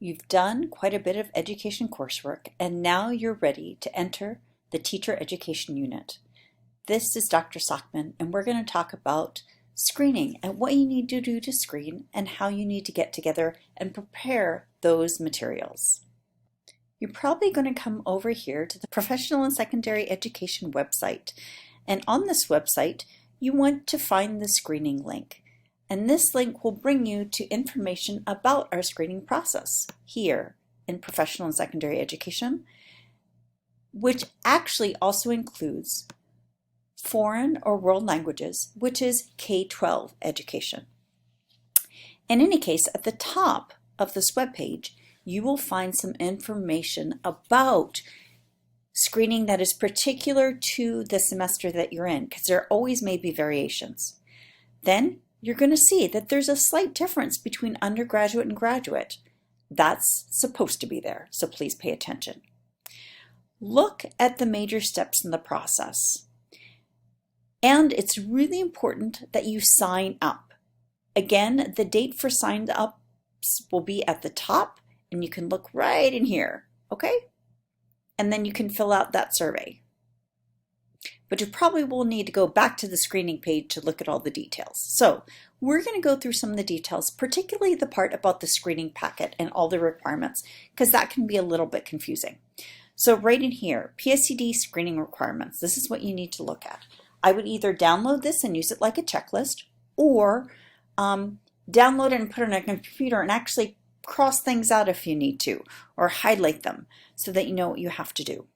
You've done quite a bit of education coursework, and now you're ready to enter the teacher education unit. This is Dr. Sockman, and we're going to talk about screening and what you need to do to screen and how you need to get together and prepare those materials. You're probably going to come over here to the Professional and Secondary Education website, and on this website you want to find the screening link. And this link will bring you to information about our screening process here in Professional and Secondary Education, which actually also includes foreign or world languages, which is K-12 education. In any case, at the top of this webpage, you will find some information about screening that is particular to the semester that you're in, because there always may be variations. Then you're going to see that there's a slight difference between undergraduate and graduate. That's supposed to be there, so please pay attention. Look at the major steps in the process. And it's really important that you sign up. Again, the date for signed ups will be at the top, and you can look right in here, okay? And then you can fill out that survey. But you probably will need to go back to the screening page to look at all the details. So we're going to go through some of the details, particularly the part about the screening packet and all the requirements, because that can be a little bit confusing. So right in here, PSED screening requirements, this is what you need to look at. I would either download this and use it like a checklist, or download it and put it on a computer and actually cross things out if you need to, or highlight them so that you know what you have to do.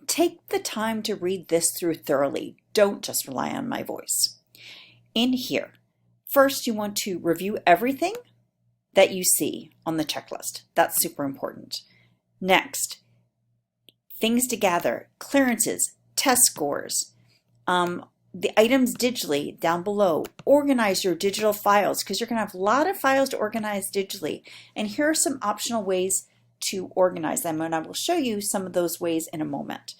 Take the time to read this through thoroughly. Don't just rely on my voice. In here, first you want to review everything that you see on the checklist. That's super important. Next, things to gather, clearances, test scores, the items digitally down below. Organize your digital files because you're going to have a lot of files to organize digitally. And here are some optional ways to organize them, and I will show you some of those ways in a moment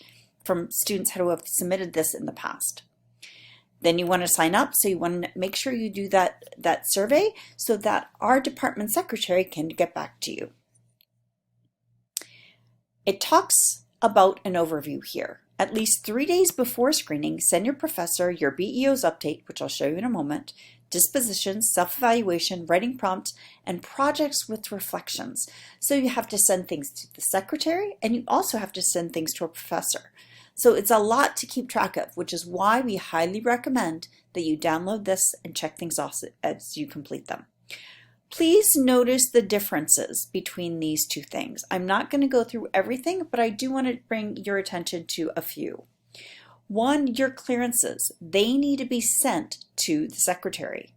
from students who have submitted this in the past. Then you want to sign up, so you want to make sure you do that survey so that our department secretary can get back to you. It talks about an overview here. At least 3 days before screening, send your professor your BEO's update, which I'll show you in a moment, dispositions, self-evaluation, writing prompts, and projects with reflections. So you have to send things to the secretary, and you also have to send things to a professor. So it's a lot to keep track of, which is why we highly recommend that you download this and check things off as you complete them. Please notice the differences between these two things. I'm not going to go through everything, but I do want to bring your attention to a few. One, your clearances. They need to be sent to the secretary.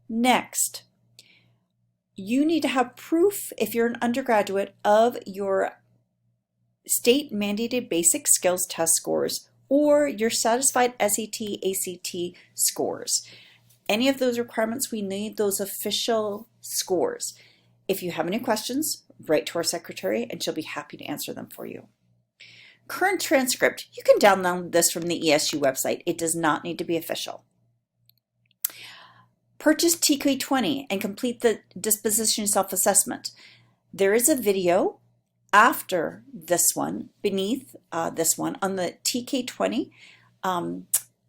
Next, you need to have proof, if you're an undergraduate, of your state mandated basic skills test scores or your satisfied SAT, ACT scores. Any of those requirements, we need those official scores. If you have any questions, write to our secretary and she'll be happy to answer them for you. Current transcript, you can download this from the ESU website. It does not need to be official. Purchase TK20 and complete the disposition self-assessment. There is a video after this one, beneath this one, on the TK20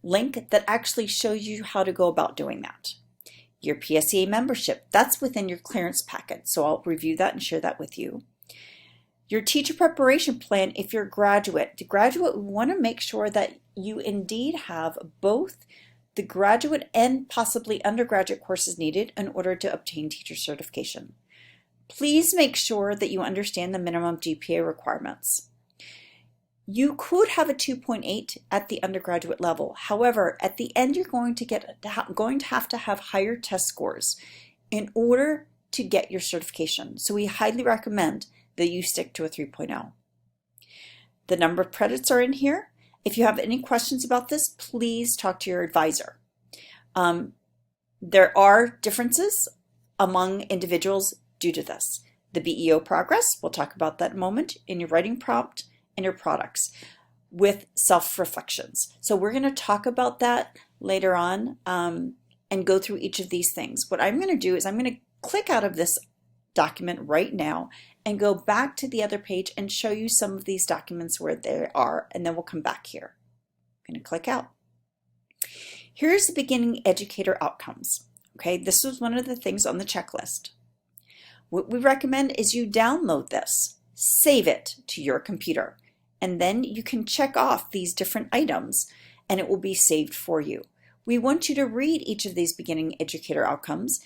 link that actually shows you how to go about doing that. Your PSEA membership, that's within your clearance packet, so I'll review that and share that with you. Your teacher preparation plan, if you're a graduate. The graduate, we want to make sure that you indeed have both the graduate and possibly undergraduate courses needed in order to obtain teacher certification. Please make sure that you understand the minimum GPA requirements. You could have a 2.8 at the undergraduate level. However, at the end, you're going to have to have higher test scores in order to get your certification. So we highly recommend that you stick to a 3.0. The number of credits are in here. If you have any questions about this, please talk to your advisor. There are differences among individuals due to this. The BEO progress, we'll talk about that in a moment, in your writing prompt and your products with self-reflections. So we're going to talk about that later on and go through each of these things. What I'm going to do is I'm going to click out of this document right now and go back to the other page and show you some of these documents where they are, and then we'll come back here. I'm going to click out. Here's the beginning educator outcomes. Okay, this was one of the things on the checklist. What we recommend is you download this, save it to your computer, and then you can check off these different items and it will be saved for you. We want you to read each of these beginning educator outcomes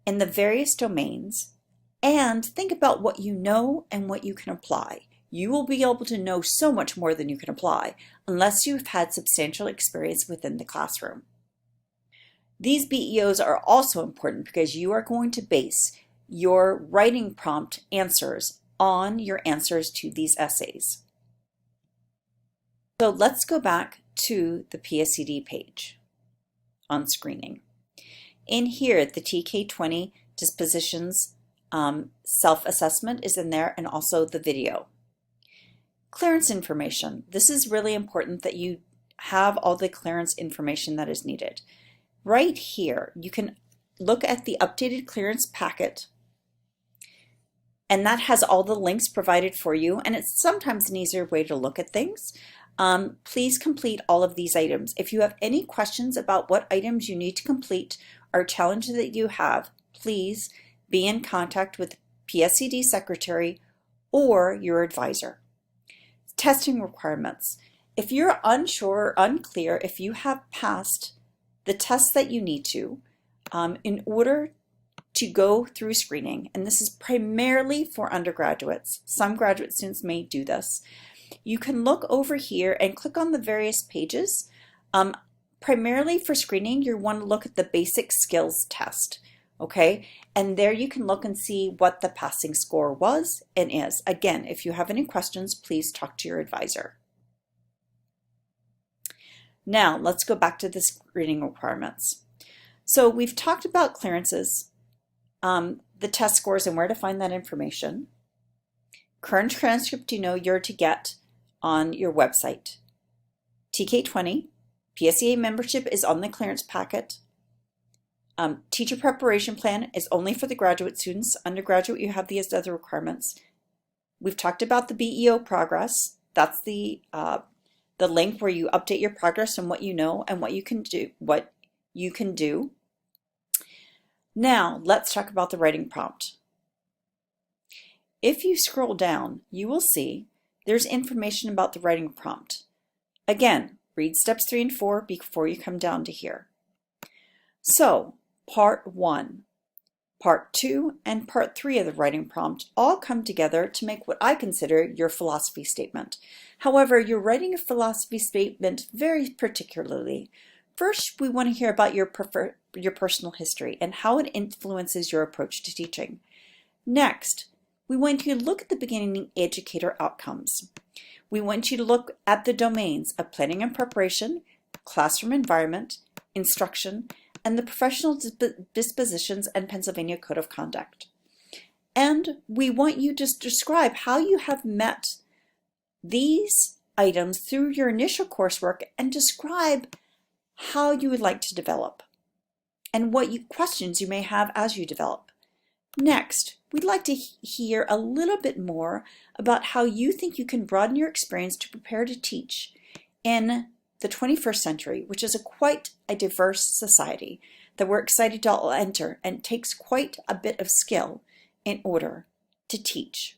in the various domains and think about what you know and what you can apply. You will be able to know so much more than you can apply unless you've had substantial experience within the classroom. These BEOs are also important because you are going to base your writing prompt answers on your answers to these essays. So let's go back to the PSED page on screening. In here, the TK20 dispositions self-assessment is in there, and also the video. Clearance information. This is really important that you have all the clearance information that is needed. Right here, you can look at the updated clearance packet, and that has all the links provided for you, and it's sometimes an easier way to look at things. Please complete all of these items. If you have any questions about what items you need to complete or challenges that you have, please be in contact with PSED secretary or your advisor. Testing requirements. If you're unsure or unclear if you have passed the tests that you need to in order to go through screening, and this is primarily for undergraduates, some graduate students may do this, you can look over here and click on the various pages. Primarily for screening, you want to look at the basic skills test, okay? And there you can look and see what the passing score was and is. Again, if you have any questions, please talk to your advisor. Now, let's go back to the screening requirements. So we've talked about clearances, the test scores and where to find that information. Current transcript you know you're to get on your website. TK20, PSEA membership is on the clearance packet. Teacher preparation plan is only for the graduate students. Undergraduate, you have these other requirements. We've talked about the BEO progress. That's the link where you update your progress and what you know and what you can do. Now, let's talk about the writing prompt. If you scroll down, you will see there's information about the writing prompt. Again, read steps 3 and 4 before you come down to here. So, part 1, part 2, and part 3 of the writing prompt all come together to make what I consider your philosophy statement. However, you're writing a philosophy statement very particularly. First, we want to hear about your personal history and how it influences your approach to teaching. Next, we want you to look at the beginning educator outcomes. We want you to look at the domains of planning and preparation, classroom environment, instruction, and the professional dispositions and Pennsylvania Code of Conduct. And we want you to describe how you have met these items through your initial coursework and describe how you would like to develop and what questions you may have as you develop. Next, we'd like to hear a little bit more about how you think you can broaden your experience to prepare to teach in the 21st century, which is quite a diverse society that we're excited to all enter and takes quite a bit of skill in order to teach.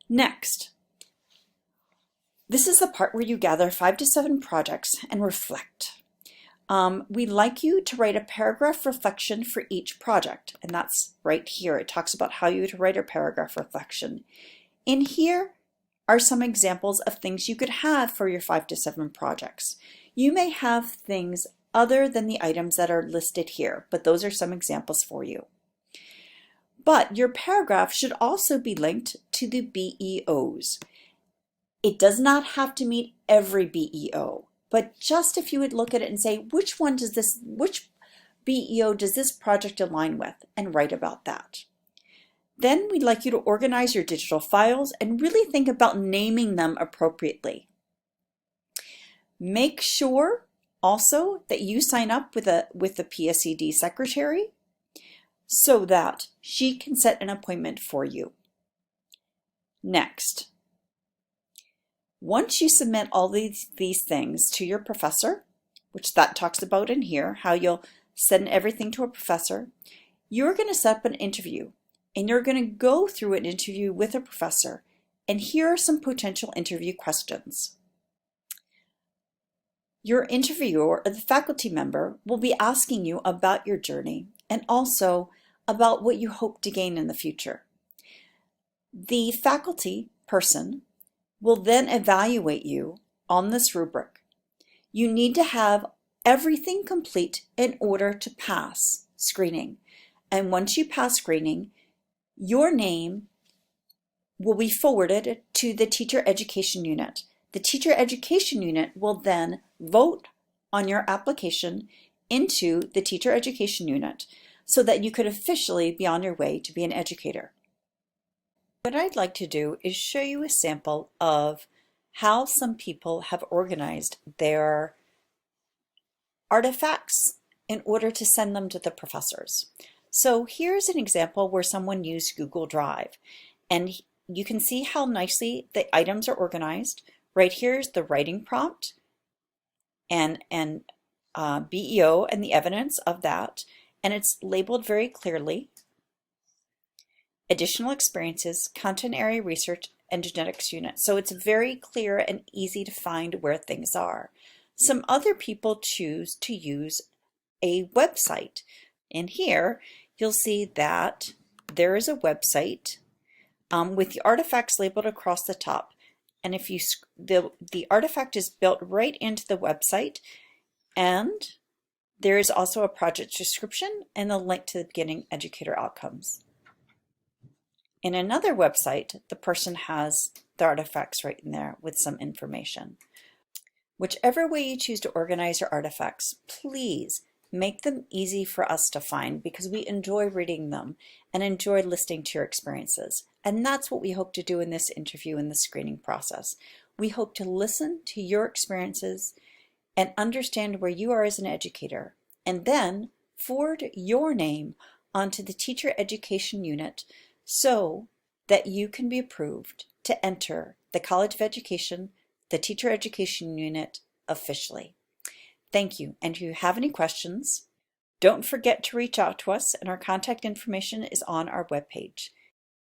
Next, this is the part where you gather 5 to 7 projects and reflect. We'd like you to write a paragraph reflection for each project, and that's right here. It talks about how you would write a paragraph reflection. In here are some examples of things you could have for your 5 to 7 projects. You may have things other than the items that are listed here, but those are some examples for you. But your paragraph should also be linked to the BEOs. It does not have to meet every BEO, but just if you would look at it and say, which BEO does this project align with, and write about that. Then we'd like you to organize your digital files and really think about naming them appropriately. Make sure also that you sign up with the PSED secretary so that she can set an appointment for you. Next, once you submit all these things to your professor, which that talks about in here, how you'll send everything to a professor, you're going to set up an interview, and you're going to go through an interview with a professor. And here are some potential interview questions. Your interviewer or the faculty member will be asking you about your journey and also about what you hope to gain in the future. The faculty person will then evaluate you on this rubric. You need to have everything complete in order to pass screening. And once you pass screening, your name will be forwarded to the teacher education unit. The teacher education unit will then vote on your application into the teacher education unit so that you could officially be on your way to be an educator. What I'd like to do is show you a sample of how some people have organized their artifacts in order to send them to the professors. So here's an example where someone used Google Drive, and you can see how nicely the items are organized. Right here is the writing prompt and BEO and the evidence of that, and it's labeled very clearly. Additional experiences, content area research, and genetics unit. So it's very clear and easy to find where things are. Some other people choose to use a website. And here you'll see that there is a website with the artifacts labeled across the top. And if you the artifact is built right into the website, and there is also a project description and a link to the beginning educator outcomes. In another website, the person has the artifacts right in there with some information. Whichever way you choose to organize your artifacts, please make them easy for us to find because we enjoy reading them and enjoy listening to your experiences. And that's what we hope to do in this interview and the screening process. We hope to listen to your experiences and understand where you are as an educator, and then forward your name onto the teacher education unit so that you can be approved to enter the College of Education, the teacher education unit officially. Thank you. And if you have any questions, don't forget to reach out to us, and our contact information is on our webpage.